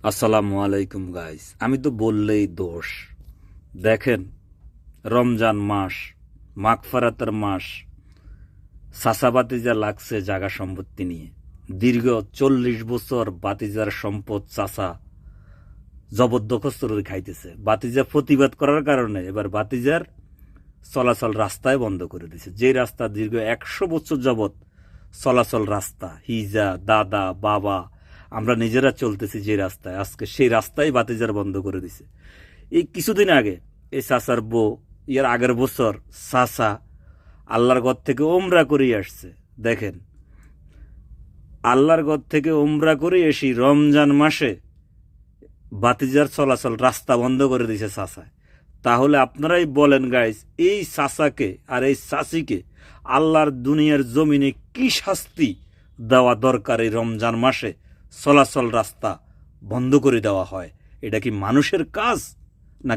আসসালামু আলাইকুম গাইস। আমি তো বললেই দোষ। দেখেন, রমজান মাস, মাগফিরাতের মাস, চাচা বাতিজা লাগছে জাগা সম্পত্তি নিয়ে। দীর্ঘ 40 বছর বাতিজার সম্পদ চাচা জবরদখল করে খাইতেছে। বাতিজা প্রতিবাদ করার কারণে এবার বাতিজার চলাচল রাস্তায় বন্ধ করে দিয়েছে। যে রাস্তা দীর্ঘ 100 বছর যাবৎ চলাচল রাস্তা, হিজা দাদা বাবা আমরা নিজেরা চলতেছি যে রাস্তায়, আজকে সেই রাস্তায় বাতিজার বন্ধ করে দিছে। এই কিছুদিন আগে এই চাচার বউ, এর আগের বছর চাচা আল্লাহর ঘর থেকে ওমরা করে আসছে। দেখেন, আল্লাহর ঘর থেকে ওমরা করে এসে রমজান মাসে বাতিজার চলাচল রাস্তা বন্ধ করে দিয়েছে চাচা। তাহলে আপনারাই বলেন গাইস, এই চাচাকে আর এই চাচিকে আল্লাহর দুনিয়ার জমিনে কি শাস্তি দেওয়া দরকার? এই রমজান মাসে চলাচল রাস্তা বন্ধ করে দেওয়া হয়, এটা কি মানুষের কাজ?